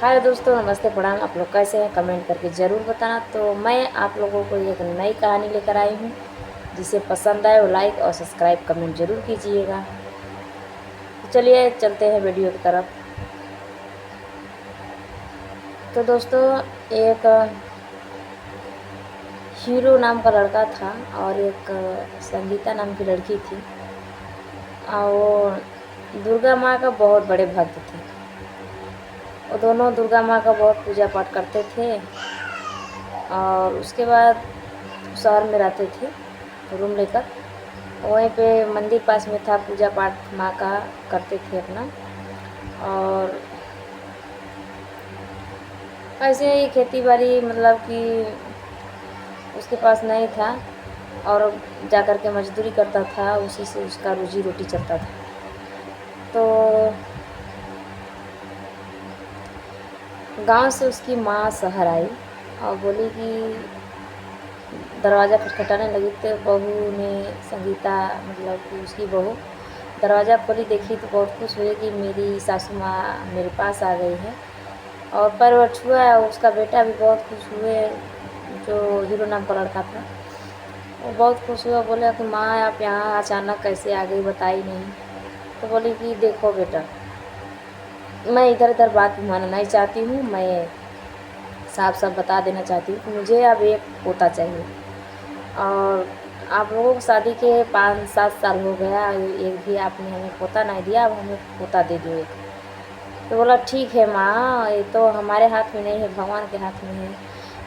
हाय दोस्तों, नमस्ते प्रणाम। आप लोग कैसे हैं कमेंट करके ज़रूर बताना। तो मैं आप लोगों को एक नई कहानी लेकर आई हूँ। जिसे पसंद आए वो लाइक और सब्सक्राइब कमेंट ज़रूर कीजिएगा। तो चलिए चलते हैं वीडियो की तरफ। तो दोस्तों, एक हीरो नाम का लड़का था और एक संगीता नाम की लड़की थी। और वो दुर्गा माँ का बहुत बड़े भक्त थे। वो दोनों दुर्गा माँ का बहुत पूजा पाठ करते थे। और उसके बाद शहर में रहते थे रूम लेकर। वहीं पे मंदिर पास में था, पूजा पाठ माँ का करते थे अपना। और ऐसे ही खेती बाड़ी मतलब कि उसके पास नहीं था और जा कर के मजदूरी करता था, उसी से उसका रोजी रोटी चलता था। तो गांव से उसकी माँ शहर आई और बोली कि दरवाज़ा खटखटाने लगी। तो बहू ने, संगीता मतलब कि उसकी बहू, दरवाज़ा खोली, देखी तो बहुत खुश हुई कि मेरी सासू माँ मेरे पास आ गई है। और पैर छुआ, उसका बेटा भी बहुत खुश हुए, जो हीरो नाम का लड़का था। वो बहुत खुश हुआ, बोला कि माँ आप यहाँ अचानक कैसे आ गई, बताई नहीं। तो बोली कि देखो बेटा, मैं इधर उधर बात घुमाना नहीं चाहती हूँ। मैं साफ साफ बता देना चाहती हूँ कि मुझे अब एक पोता चाहिए। और आप लोगों को शादी के 5-7 साल हो गया, एक भी आपने हमें पोता नहीं दिया, अब हमें पोता दे दो एक। तो बोला ठीक है माँ, ये तो हमारे हाथ में नहीं है, भगवान के हाथ में है,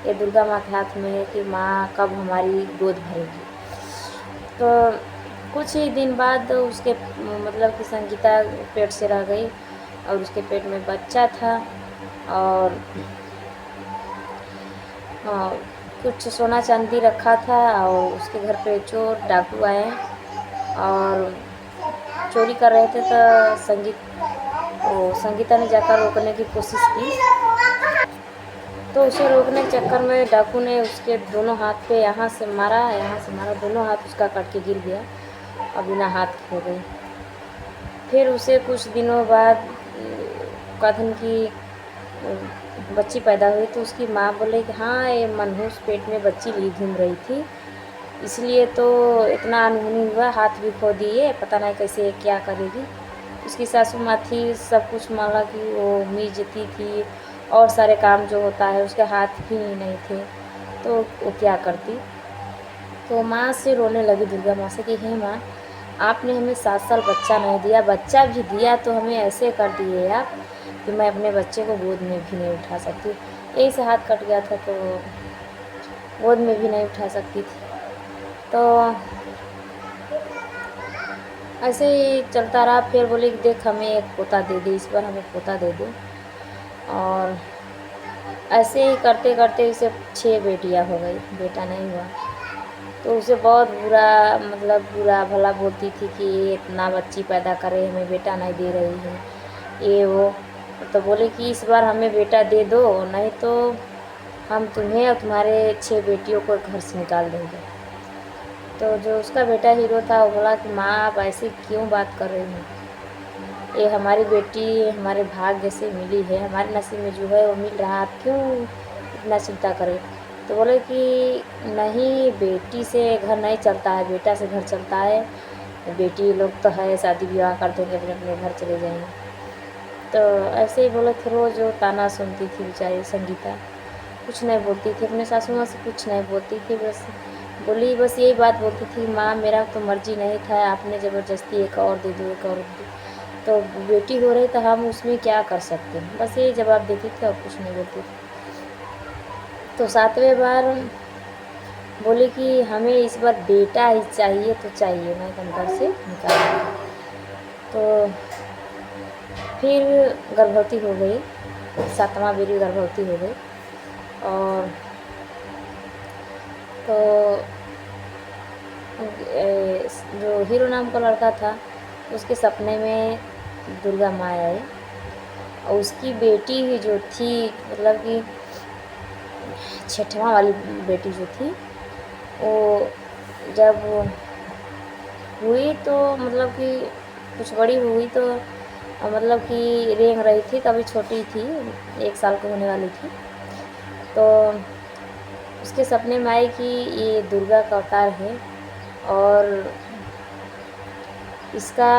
ये दुर्गा माँ के हाथ में है कि माँ कब हमारी गोद भरेगी। तो कुछ ही दिन बाद उसके मतलब कि संगीता पेट से रह गई और उसके पेट में बच्चा था। और कुछ सोना चांदी रखा था और उसके घर पे चोर डाकू आए और चोरी कर रहे थे। तो संगीता ने जाकर रोकने की कोशिश की। तो उसे रोकने के चक्कर में डाकू ने उसके दोनों हाथ पे यहाँ से मारा, दोनों हाथ उसका कट के गिर गया और बिना हाथ के हो गई। फिर उसे कुछ दिनों बाद कथन की बच्ची पैदा हुई। तो उसकी माँ बोले कि हाँ, ये मनहूस पेट में बच्ची ली घूम रही थी, इसलिए तो इतना अनहोनी हुआ, हाथ भी खो दिए, पता नहीं कैसे क्या करेगी। उसकी सासू माँ थी, सब कुछ मांगा कि वो मिर्जती थी और सारे काम जो होता है, उसके हाथ भी नहीं थे, तो वो क्या करती। तो माँ से रोने लगी, दुर्गा माँ से कि हे माँ, आपने हमें 7 साल बच्चा नहीं दिया, बच्चा भी दिया तो हमें ऐसे कर दिए आप कि मैं अपने बच्चे को गोद में भी नहीं उठा सकती। यही से हाथ कट गया था तो गोद में भी नहीं उठा सकती थी। तो ऐसे ही चलता रहा। फिर बोली कि देख, हमें एक पोता दे दे, इस बार हमें पोता दे दे। और ऐसे ही करते करते इसे 6 बेटियां हो गई, बेटा नहीं हुआ। तो उसे बहुत बुरा मतलब बुरा भला बोलती थी कि ये इतना बच्ची पैदा करे, हमें बेटा नहीं दे रही है, ये वो। तो बोले कि इस बार हमें बेटा दे दो, नहीं तो हम तुम्हें और तुम्हारे 6 बेटियों को घर से निकाल देंगे। तो जो उसका बेटा हीरो था वो बोला कि माँ आप ऐसी क्यों बात कर रही हैं, ये हमारी बेटी हमारे भाग्य से मिली है, हमारे नसीब में जो है वो मिल रहा है, आप क्यों इतना चिंता करें। तो बोले कि नहीं, बेटी से घर नहीं चलता है, बेटा से घर चलता है। बेटी लोग तो है, शादी ब्याह कर देंगे, अपने अपने घर चले जाएंगे। तो ऐसे ही बोले थे, रोज़ वो ताना सुनती थी बेचारी संगीता, कुछ नहीं बोलती थी, अपने सासू माँ से कुछ नहीं बोलती थी। बस यही बात बोलती थी, माँ मेरा तो मर्जी नहीं था, आपने ज़बरदस्ती एक और दे दो, एक और दे दो। तो बेटी हो रही तो हम उसमें क्या कर सकते हैं, बस यही जवाब देती थी और कुछ नहीं बोलती थी। तो 7वें बार बोली कि हमें इस बार बेटा ही चाहिए तो चाहिए, नहीं तो हम घर से निकाल देंगे। तो फिर गर्भवती हो गई, 7वां बेरी गर्भवती हो गई। और तो जो हीरो नाम का लड़का था, उसके सपने में दुर्गा माँ आई और उसकी बेटी ही जो थी, मतलब कि 6वां वाली बेटी जो थी, वो जब हुई तो मतलब कि कुछ बड़ी हुई तो मतलब कि रेंग रही थी, तभी छोटी थी, 1 साल की होने वाली थी। तो उसके सपने में आई कि ये दुर्गा का अवतार है और इसका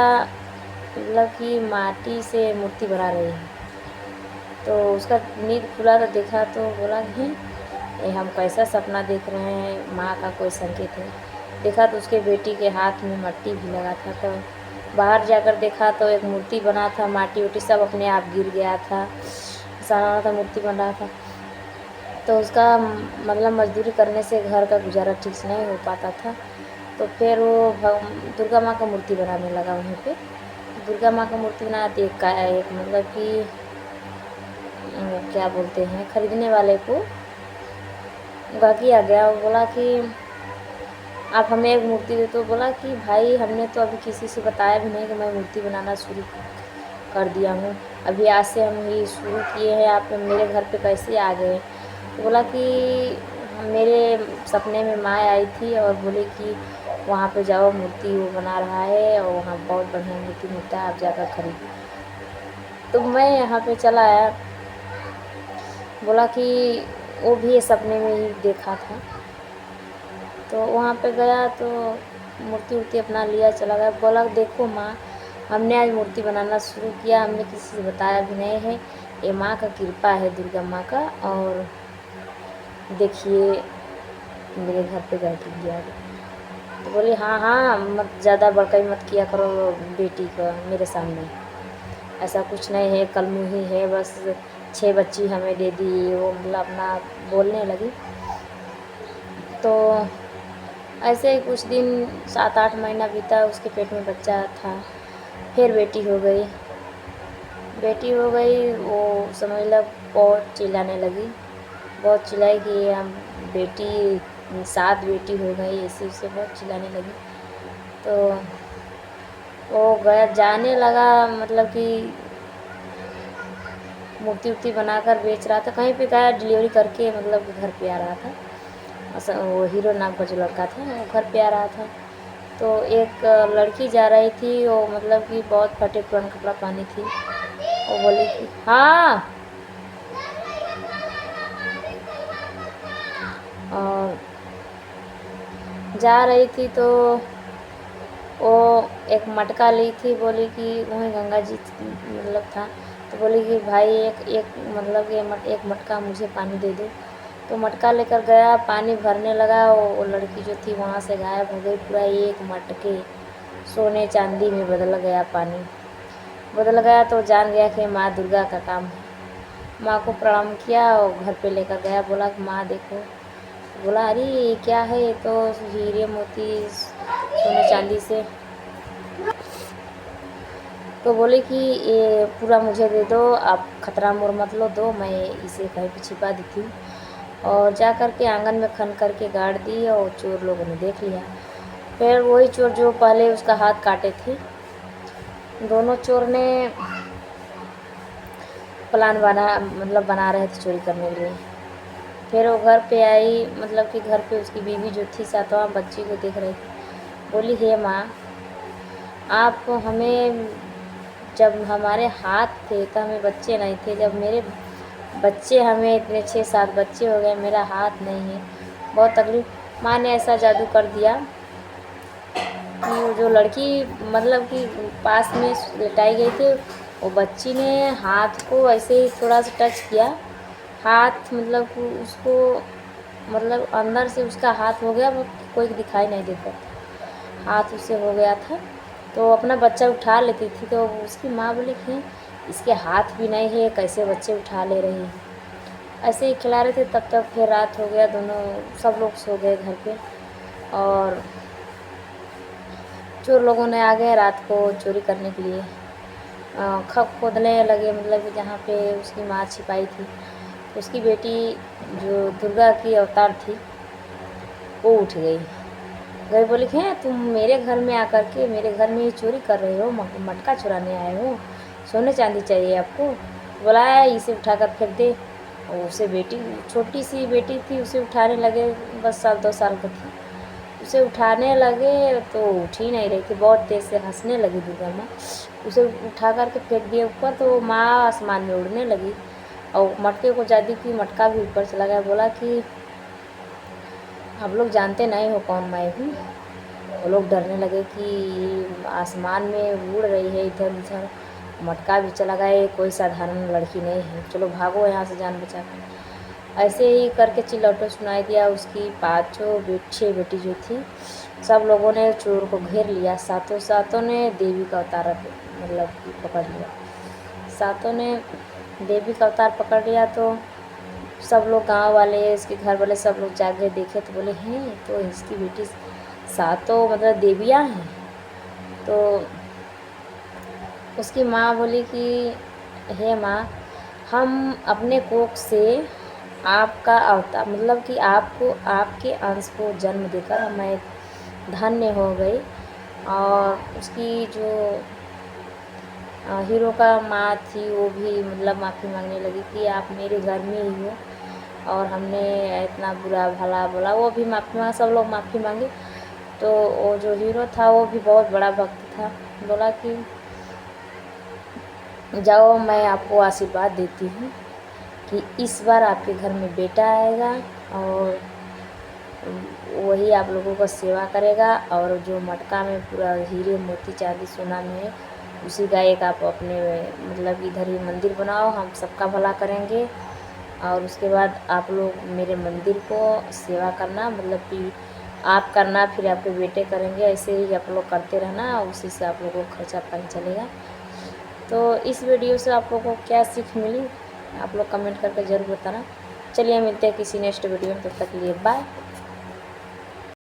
मतलब कि माटी से मूर्ति बना रही है। तो उसका नींद खुला तो देखा तो बोला कि ये हम कैसा सपना देख रहे हैं, माँ का कोई संकेत है। देखा तो उसके बेटी के हाथ में मट्टी भी लगा था। तो बाहर जाकर देखा तो एक मूर्ति बना था, माटी उटी सब अपने आप गिर गया था, सारा था मूर्ति बन रहा था। तो उसका मतलब मजदूरी करने से घर का गुजारा ठीक से नहीं हो पाता था। तो फिर वो दुर्गा माँ का मूर्ति बनाने लगा वहीं पे। दुर्गा माँ का मूर्ति बनाया तो एक मतलब कि क्या बोलते हैं, खरीदने वाले को गाहकी आ गया। वो बोला कि आप हमें एक मूर्ति दे। तो बोला कि भाई हमने तो अभी किसी से बताया भी नहीं कि मैं मूर्ति बनाना शुरू कर दिया हूँ, अभी आज से हम ये शुरू किए हैं, आप मेरे घर पे कैसे आ गए। तो बोला कि मेरे सपने में माँ आई थी और बोली कि वहाँ पे जाओ, मूर्ति वो बना रहा है और वहाँ बहुत बढ़िया मूर्ति मिलता है, आप जाकर खरीदो। तो मैं यहाँ पे चला आया। बोला कि वो भी ये सपने में ही देखा था। तो वहाँ पे गया तो मूर्ति वूर्ति अपना लिया चला गया। बोला देखो माँ, हमने आज मूर्ति बनाना शुरू किया, हमने किसी से बताया भी नहीं है, ये माँ का कृपा है, दुर्गा माँ का। और देखिए मेरे घर पे बैठी दिया। तो बोली हाँ हाँ, मत ज़्यादा बड़काई मत किया करो बेटी का मेरे सामने, ऐसा कुछ नहीं है, कल मुँही है, बस 6 बच्ची हमें दे दी, वो मतलब अपना बोलने लगी। तो ऐसे ही कुछ दिन 7-8 महीना बीता, उसके पेट में बच्चा था। फिर बेटी हो गई। बेटी हो गई, वो समझ लो बहुत चिल्लाने लगी, बहुत चिल्लाई कि हम बेटी 7 बेटी हो गई, ऐसे उससे बहुत चिल्लाने लगी। तो वो गया जाने लगा, मतलब कि मूर्ति वूर्ति बनाकर बेच रहा था, कहीं पे गया डिलीवरी करके, मतलब घर पे आ रहा था। वो हीरो नाम का जो लड़का था वो घर पे आ रहा था। तो एक लड़की जा रही थी, वो मतलब कि बहुत फटे पुराने कपड़ा पहनी थी। वो बोली कि हाँ, और जा रही थी तो वो एक मटका ली थी, बोली कि वहीं गंगा जी मतलब था। तो बोली कि भाई एक मतलब एक मटका मुझे पानी दे दो। तो मटका लेकर गया, पानी भरने लगा, वो लड़की जो थी वहाँ से गायब हो गई। पूरा एक मटके सोने चांदी में बदल गया, पानी बदल गया। तो जान गया कि माँ दुर्गा का काम है। माँ को प्रणाम किया और घर पे लेकर गया। बोला कि माँ देखो। बोला अरे ये क्या है, ये तो हीरे मोती सोने चांदी से। तो बोले कि ये पूरा मुझे दे दो, आप खतरा मोड़ मत लो, दो, मैं इसे कहीं पे छिपा देती हूँ। और जा कर के आंगन में खन करके गाड़ दी और चोर लोगों ने देख लिया। फिर वही चोर जो पहले उसका हाथ काटे थे, दोनों चोर ने प्लान बना रहे थे चोरी करने के लिए। फिर वो घर पे आई, मतलब कि घर पे उसकी बीवी जो थी 7वां बच्ची को देख रही थी। बोली हे माँ, आप हमें, जब हमारे हाथ थे तो हमें बच्चे नहीं थे, जब मेरे बच्चे, हमें इतने 6-7 बच्चे हो गए, मेरा हाथ नहीं है, बहुत तकलीफ। माँ ने ऐसा जादू कर दिया कि वो जो लड़की मतलब कि पास में लेटाई गई थी, वो बच्ची ने हाथ को ऐसे ही थोड़ा सा टच किया, हाथ मतलब कि उसको, मतलब अंदर से उसका हाथ हो गया, वो कोई दिखाई नहीं देता था, हाथ उससे हो गया था। तो अपना बच्चा उठा लेती थी। तो उसकी माँ बोली कि इसके हाथ भी नहीं है, कैसे बच्चे उठा ले रही है। ऐसे ही खिला रहे थे, तब तक फिर रात हो गया, दोनों सब लोग सो गए घर पे। और चोर लोगों ने आ गए रात को चोरी करने के लिए। खप खोदने लगे, मतलब कि जहाँ पे उसकी माँ छिपाई थी। उसकी बेटी जो दुर्गा की अवतार थी वो उठ गई। गई, बोली कि हैं तुम मेरे घर में आकर के मेरे घर में ही चोरी कर रहे हो, मटका चुराने आए हो, सोने चांदी चाहिए आपको। बोला इसे उठाकर फेंक दे। और उसे बेटी, छोटी सी बेटी थी, उसे उठाने लगे, बस 1-2 साल की थी। उसे उठाने लगे तो उठ ही नहीं रही थी, बहुत तेज़ से हंसने लगी दुर्गा माँ। उसे उठा कर के फेंक दिए ऊपर, तो माँ आसमान में उड़ने लगी और मटके को जादी की, मटका भी ऊपर चला गया। बोला कि आप लोग जानते नहीं हो कौन मैं हूँ। वो लोग डरने लगे कि आसमान में उड़ रही है इधर उधर, मटका भी चला गया, ये कोई साधारण लड़की नहीं है, चलो भागो यहाँ से जान बचा कर। ऐसे ही करके चिल्लौटो सुनाई दिया। उसकी 6 बेटी जो थी, सब लोगों ने चोर को घेर लिया। सातों ने देवी का अवतार मतलब कि पकड़ लिया। सातों ने देवी का अवतार पकड़ लिया। तो सब लोग, गांव वाले, इसके घर वाले, सब लोग जाके देखे तो बोले हैं तो इसकी बेटी सातों मतलब देवियाँ हैं। तो उसकी माँ बोली कि हे माँ, हम अपने कोख से आपका अवतार मतलब कि आपको, आपके अंश को जन्म देकर मैं धन्य हो गई। और उसकी जो हीरो का माँ थी वो भी मतलब माफ़ी मांगने लगी कि आप मेरे घर में ही हो और हमने इतना बुरा भला बोला, वो भी माफ़ी मांगा, सब लोग माफ़ी मांगे। तो वो जो हीरो था वो भी बहुत बड़ा भक्त था। बोला कि जाओ, मैं आपको आशीर्वाद देती हूँ कि इस बार आपके घर में बेटा आएगा और वही आप लोगों का सेवा करेगा, और जो मटका में पूरा हीरे मोती चांदी सोना में है उसी का एक आप अपने मतलब इधर ही मंदिर बनाओ, हम सबका भला करेंगे। और उसके बाद आप लोग मेरे मंदिर को सेवा करना, मतलब कि आप करना, फिर आपके बेटे करेंगे, ऐसे ही आप लोग करते रहना, उसी से आप लोगों को खर्चा पानी चलेगा। तो इस वीडियो से आप लोगों को क्या सीख मिली, आप लोग कमेंट करके ज़रूर बताना। चलिए मिलते हैं किसी नेक्स्ट वीडियो में, तब तक के लिए बाय।